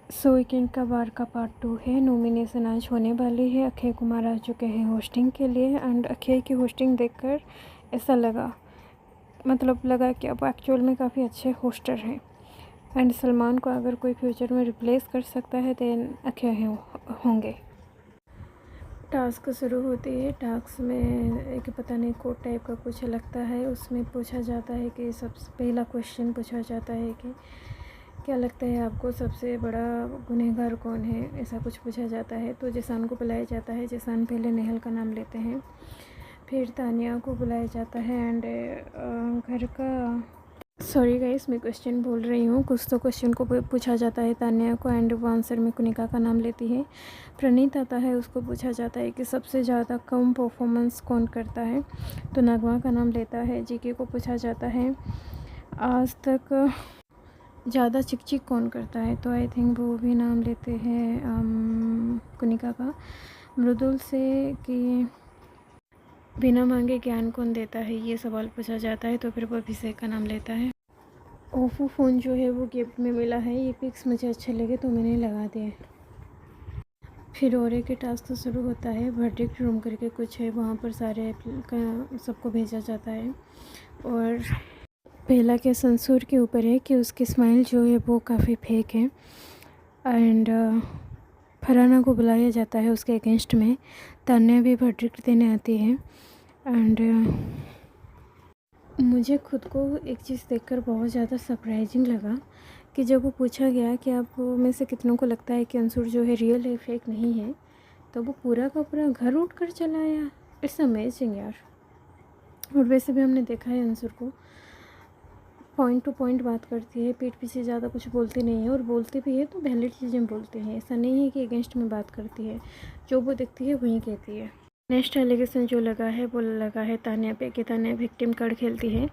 Weekend का बार का part 2 है। नॉमिनेशन आज होने वाली है। अक्षय कुमार आ चुके हैं होस्टिंग के लिए एंड अक्षय की होस्टिंग देखकर ऐसा लगा कि अब एक्चुअल में काफ़ी अच्छे होस्टर हैं एंड सलमान को अगर कोई फ्यूचर में रिप्लेस कर सकता है देन अक्षय होंगे। टास्क शुरू होती है। टास्क में एक पता नहीं कोड टाइप का कुछ लगता है। उसमें पूछा जाता है कि सबसे पहला क्वेश्चन पूछा जाता है कि क्या लगता है आपको सबसे बड़ा गुनहगार कौन है, ऐसा कुछ पूछा जाता है। तो जिसान को बुलाया जाता है। जिसान पहले नेहल का नाम लेते हैं, फिर तानिया को बुलाया जाता है एंड घर का सॉरी गाइस मैं क्वेश्चन बोल रही हूँ। कुछ तो क्वेश्चन को पूछा जाता है तानिया को एंड वो आंसर में कुनिका का नाम लेती है। प्रणीत आता है, उसको पूछा जाता है कि सबसे ज़्यादा कम परफॉर्मेंस कौन करता है, तो नगमा का नाम लेता है। जीके को पूछा जाता है आज तक ज़्यादा चिक चिक कौन करता है, तो आई थिंक वो भी नाम लेते हैं कुनिका का। मृदुल से कि बिना मांगे ज्ञान कौन देता है, ये सवाल पूछा जाता है, तो फिर वो अभिषेक का नाम लेता है। ओप्पो फ़ोन जो है वो गिफ्ट में मिला है। ये पिक्स मुझे अच्छे लगे तो मैंने लगा दिए। फिर और एक टास्क शुरू होता है। वर्डिक्ट रूम करके कुछ है, वहाँ पर सारे सबको भेजा जाता है और पहला केस अंसुर के ऊपर है कि उसकी स्माइल जो है वो काफ़ी फेक है एंड फरहाना को बुलाया जाता है उसके अगेंस्ट में। तान्या भी वर्डिक्ट देने आती है एंड मुझे खुद को एक चीज़ देखकर बहुत ज़्यादा सरप्राइजिंग लगा कि जब वो पूछा गया कि आप में से कितनों को लगता है कि अंसुर जो है रियल है, फेक नहीं है, तो वो पूरा का पूरा घर उठ कर चला आया। इट्स अमेजिंग यार। और वैसे भी हमने देखा है अंसुर को पॉइंट टू पॉइंट बात करती है, पीठ पीछे ज़्यादा कुछ बोलती नहीं है और बोलती भी है तो वैलिड चीज़ें बोलती है। ऐसा नहीं है कि अगेंस्ट में बात करती है, जो वो दिखती है वही कहती है। नेक्स्ट एलिगेशन जो लगा है वो लगा है तान्या पे कि तान्या विक्टिम कार्ड खेलती है।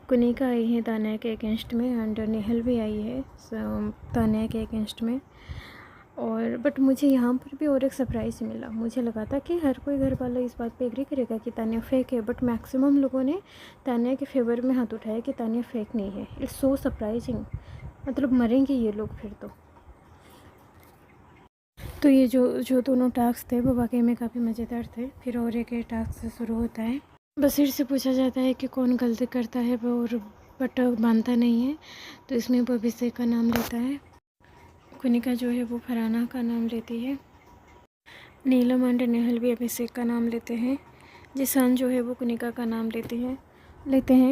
कुनिका आई है तान्या के अगेंस्ट में एंड नेहल भी आई है तान्या के अगेंस्ट में। और बट मुझे यहाँ पर भी और एक सरप्राइज़ मिला। मुझे लगा था कि हर कोई घर वाला इस बात पे एग्री करेगा कि तान्या फेक है, बट मैक्सिमम लोगों ने तान्या के फेवर में हाथ उठाया कि तान्या फेक नहीं है। It's so surprising. मतलब मरेंगे ये लोग फिर तो ये जो दोनों टास्क थे वो वाकई में काफ़ी मज़ेदार थे। फिर और एक टास्क से शुरू होता है। बसीर से पूछा जाता है कि कौन गलती करता है वो, और बट मानता नहीं है, तो इसमें वो अभिषेक का नाम लेता है। कुनिका जो है वो फरहाना का नाम लेती है। नीलम एंड नेहल भी अभिषेक का नाम लेते हैं। जिसान जो है वो कुनिका का नाम लेते हैं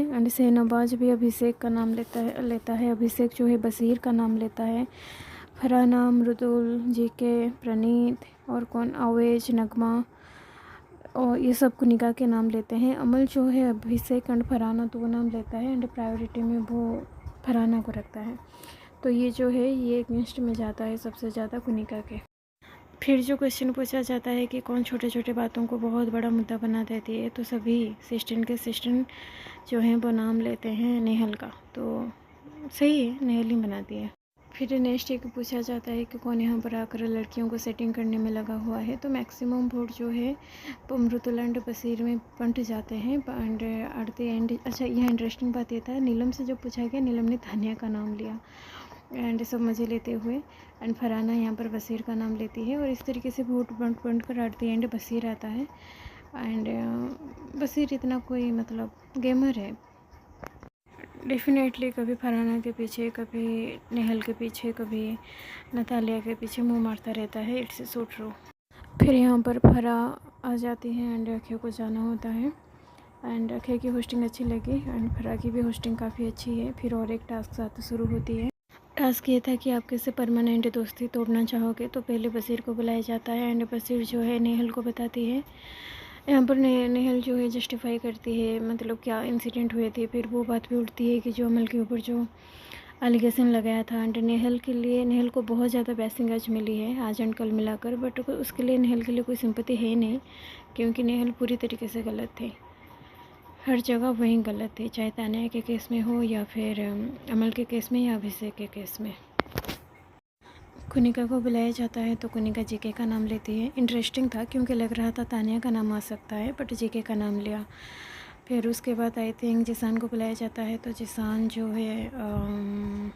एंड शहनवाज भी अभिषेक का नाम लेता है। अभिषेक जो है बसीर का नाम लेता है। फरहाना, मृदुल, जीके, प्रणीत और कौन आवेज, नगमा और ये सब कुनिका के नाम लेते हैं। अमल जो है अभिषेक एंड फरहाना तो वो नाम लेता है एंड प्रायोरिटी में वो फरहाना को रखता है। तो ये जो है ये अगेंस्ट में जाता है सबसे ज़्यादा कुनिका के। फिर जो क्वेश्चन पूछा जाता है कि कौन छोटे छोटे बातों को बहुत बड़ा मुद्दा बना देती है, तो सभी असिस्टेंट जो हैं वो नाम लेते हैं नेहल का। तो सही है, नेहल ही बनाती है। फिर नेक्स्ट एक पूछा जाता है कि कौन यहाँ पर आकर लड़कियों को सेटिंग करने में लगा हुआ है, तो मैक्सिमम वोट जो है मृदुल एंड बसीर में बंट जाते हैं एंड एट द एंड। अच्छा, यह इंटरेस्टिंग बात ये था, नीलम से जब पूछा गया नीलम ने तान्या का नाम लिया एंड सब मज़े लेते हुए एंड फरहाना यहाँ पर बसीर का नाम लेती है और इस तरीके से वोट बंट कर एट द एंड बसीर आता है एंड बसीर इतना कोई मतलब गेमर है। डेफिनेटली कभी फरहाना के पीछे, कभी नेहल के पीछे, कभी नतालिया के पीछे मुंह मारता रहता है। It's so true. फिर यहाँ पर फरा आ जाती है एंड अक्षय को जाना होता है एंड अक्षय की होस्टिंग अच्छी लगी एंड फरा की भी होस्टिंग काफ़ी अच्छी है। फिर और एक टास्क साथ शुरू होती है। टास्क ये था कि आप कैसे परमानेंट दोस्ती तोड़ना चाहोगे, तो पहले बसीर को बुलाया जाता है एंड बसीर जो है नेहल को बताती है। यहाँ पर नेहल जो है जस्टिफाई करती है मतलब क्या इंसिडेंट हुए थे। फिर वो बात भी उठती है कि जो अमल के ऊपर जो एलिगेशन लगाया था एंड नेहल के लिए, नेहल को बहुत ज़्यादा बैसिंग आज मिली है आज एंड कल मिलाकर, बट उसके लिए नेहल के लिए कोई सिंपैथी है नहीं, क्योंकि नेहल पूरी तरीके से गलत थे। हर जगह वही गलत थे, चाहे तान्या के केस में हो या फिर अमल के केस में या अभिषेक के केस में। कुनिका को बुलाया जाता है तो कुनिका जीके का नाम लेती है। इंटरेस्टिंग था क्योंकि लग रहा था तान्या का नाम आ सकता है, बट जीके का नाम लिया। फिर उसके बाद आई थिंक जिसान को बुलाया जाता है, तो जिसान जो है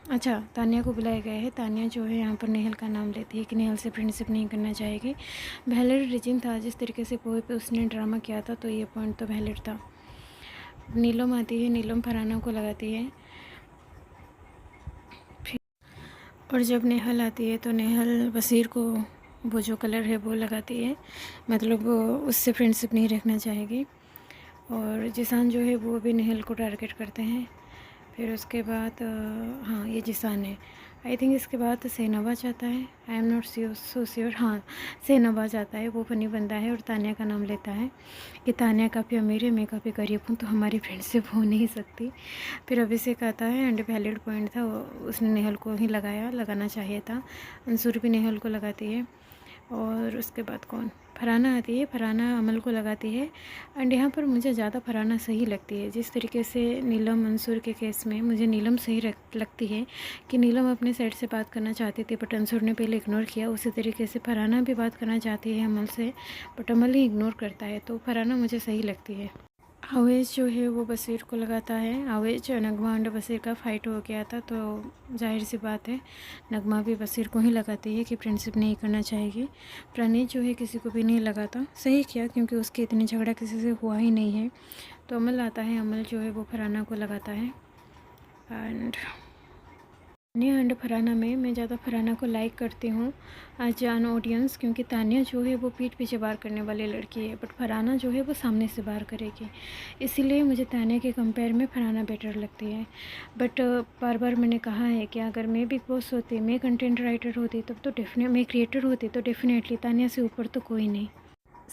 अच्छा तानिया को बुलाया गया है। तानिया जो है यहाँ पर नेहल का नाम लेती है कि नेहल से फ्रेंडशिप नहीं करना चाहेगी। वैलिड रीजन था, जिस तरीके से पोए पे उसने ड्रामा किया था, तो ये पॉइंट तो वैलिड था। नीलम आती है, नीलम फरहाना को लगाती है। और जब नेहल आती है तो नेहल बसीर को वो जो कलर है वो लगाती है, मतलब वो उससे फ्रेंडशिप नहीं रखना चाहेगी। और जिसान जो है वो भी नेहल को टारगेट करते हैं। फिर उसके बाद हाँ ये जिसान है। आई थिंक इसके बाद शहनवाज आता है, I am not so sure. हाँ शहनवाज आता है, वो फनी बंदा है और तानिया का नाम लेता है कि तानिया काफ़ी अमीर है, मैं काफ़ी गरीब हूँ, तो हमारी फ्रेंडशिप हो नहीं सकती। फिर अभिषेक आता है एंड वैलिड पॉइंट था, उसने नेहल को ही लगाना चाहिए था। अंसुर भी नेहल को लगाती है। और उसके बाद कौन, फरहाना आती है, फरहाना अमल को लगाती है। एंड यहाँ पर मुझे ज़्यादा फरहाना सही लगती है। जिस तरीके से नीलम अंसुर के केस में मुझे नीलम सही लगती है कि नीलम अपने साइड से बात करना चाहती थी बट अंसुर ने पहले इग्नोर किया, उसी तरीके से फरहाना भी बात करना चाहती है अमल से बट अमल ही इग्नोर करता है, तो फरहाना मुझे सही लगती है। आवेश जो है वो बसीर को लगाता है। आवेश नगमा एंड बसीर का फ़ाइट हो गया था, तो जाहिर सी बात है नगमा भी बसीर को ही लगाती है कि फ्रेंडशिप नहीं करना चाहेगी। प्रणीत जो है किसी को भी नहीं लगाता, सही किया क्योंकि उसके इतने झगड़ा किसी से हुआ ही नहीं है। तो अमल आता है, अमल जो है वो फरहाना को लगाता है। एंड तानिया एंड फरहाना में मैं ज़्यादा फरहाना को लाइक करती हूँ एज एन ऑडियंस, क्योंकि तानिया जो है वो पीठ पीछे वार करने वाली लड़की है बट फरहाना जो है वो सामने से वार करेगी, इसीलिए मुझे तानिया के कंपेयर में फरहाना बेटर लगती है। बट बार बार मैंने कहा है कि अगर मैं बिग बॉस होती, मैं कंटेंट राइटर होती, तब तो मैं क्रिएटर होती तो डेफिनेटली तानिया से ऊपर तो कोई नहीं।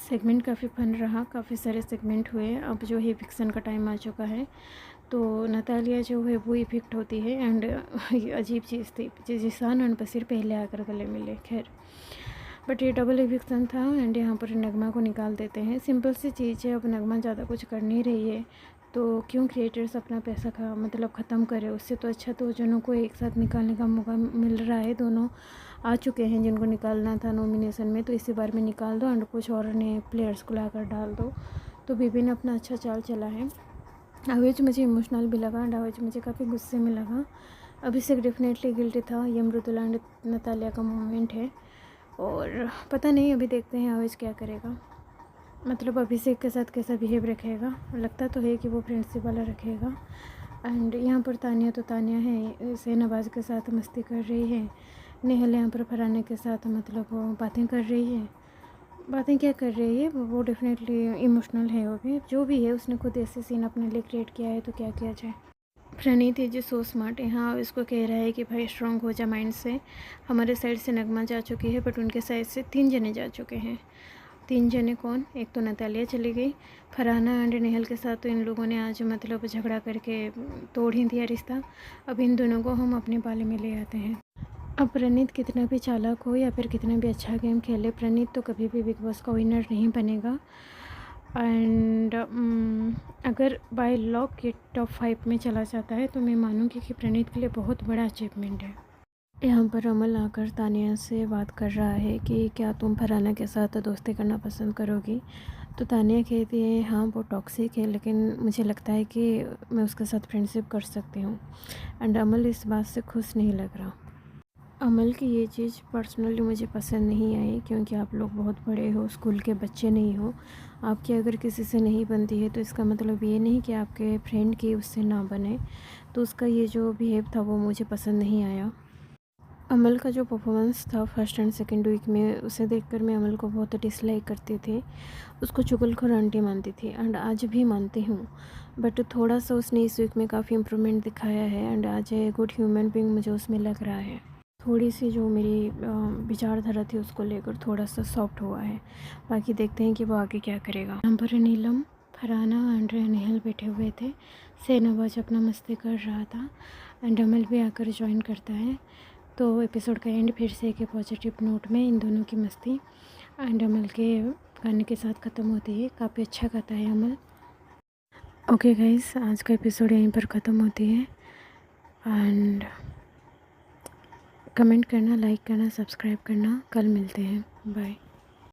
सेगमेंट काफ़ी फन रहा, काफ़ी सारे सेगमेंट हुए। अब जो है फिक्सन का टाइम आ चुका है, तो नतालिया जो है वो इफेक्ट होती है। एंड अजीब चीज़ थी, जिसान और बसीर पहले आकर गले मिले, खैर बट ये डबल इविक्शन था। एंड यहाँ पर नगमा को निकाल देते हैं, सिंपल सी चीज़ है। अब नगमा ज़्यादा कुछ कर नहीं रही है, तो क्यों क्रिएटर्स अपना पैसा ख़त्म करे, उससे तो अच्छा तो जनों को एक साथ निकालने का मौका मिल रहा है। दोनों आ चुके हैं जिनको निकालना था नॉमिनेशन में, तो इसी बार में निकाल दो एंड कुछ और नए प्लेयर्स को लाकर डाल दो। तो बीबी ने अपना अच्छा चाल चला है। आवेज मुझे इमोशनल भी लगा एंड आवेज मुझे काफ़ी गुस्से में लगा। अभिषेक डेफिनेटली गिल्टी था, ये मृदुला एंड नतालिया का मोमेंट है और पता नहीं अभी देखते हैं आवेज क्या करेगा, मतलब अभिषेक के साथ कैसा बिहेव रखेगा। लगता तो है कि वो फ्रेंडशिप वाला रखेगा। एंड यहाँ पर तानिया है, शहनवाज के साथ मस्ती कर रही है। नेहल यहाँ पर फरहाना के साथ मतलब बातें कर रही है। बातें क्या कर रही है वो डेफिनेटली इमोशनल है, वो भी जो भी है उसने खुद ऐसे सीन अपने लिए क्रिएट किया है, तो क्या किया जाए। प्रणीत है जो सो स्मार्ट है, हाँ इसको कह रहा है कि भाई स्ट्रॉन्ग हो जा माइंड से। हमारे साइड से नगमा जा चुकी है बट उनके साइड से 3 जने जा चुके हैं। 3 जने कौन, एक तो नतालिया चली गई, फरहाना एंड नेहल के साथ तो इन लोगों ने आज मतलब झगड़ा करके तोड़ ही दिया रिश्ता। अब इन दोनों को हम अपने पाले में ले आते हैं। अब प्रणीत कितना भी चालाक हो या फिर कितना भी अच्छा गेम खेले, प्रणीत तो कभी भी बिग बॉस का विनर नहीं बनेगा। एंड अगर बाय लॉक ये टॉप 5 में चला जाता है तो मैं मानूँगी कि प्रणीत के लिए बहुत बड़ा अचीवमेंट है। यहाँ पर अमल आकर तानिया से बात कर रहा है कि क्या तुम फरहाना के साथ दोस्ती करना पसंद करोगी, तो तानिया कहती है हाँ वो टॉक्सिक है लेकिन मुझे लगता है कि मैं उसके साथ फ्रेंडशिप कर सकती हूँ। एंड अमल इस बात से खुश नहीं लग रहा। अमल की ये चीज़ पर्सनली मुझे पसंद नहीं आई, क्योंकि आप लोग बहुत बड़े हो, स्कूल के बच्चे नहीं हो। आपकी अगर किसी से नहीं बनती है तो इसका मतलब ये नहीं कि आपके फ्रेंड की उससे ना बने। तो उसका ये जो बिहेव था वो मुझे पसंद नहीं आया। अमल का जो परफॉर्मेंस था फर्स्ट एंड सेकंड वीक में, उसे देखकर मैं अमल को बहुत डिसलाइक करती थी, उसको चुगलखोर आंटी मानती थी एंड आज भी मानती हूँ। बट थोड़ा सा उसने इस वीक में काफ़ी इम्प्रूवमेंट दिखाया है एंड आज ए गुड ह्यूमन बीइंग मुझे उसमें लग रहा है। थोड़ी सी जो मेरी विचारधारा थी उसको लेकर थोड़ा सा सॉफ्ट हुआ है। बाकी देखते हैं कि वो आगे क्या करेगा। यहाँ पर नीलम, फरहाना एंड नेहल बैठे हुए थे, शहनवाज अपना मस्ती कर रहा था एंड अमल भी आकर ज्वाइन करता है। तो एपिसोड का एंड फिर से एक पॉजिटिव नोट में इन दोनों की मस्ती एंड अमल के गाने के साथ ख़त्म होती है। काफ़ी अच्छा गाता है अमल। ओके गाइस, आज का एपिसोड यहीं पर ख़त्म होती है एंड कमेंट करना, लाइक करना, सब्सक्राइब करना। कल मिलते हैं, बाय।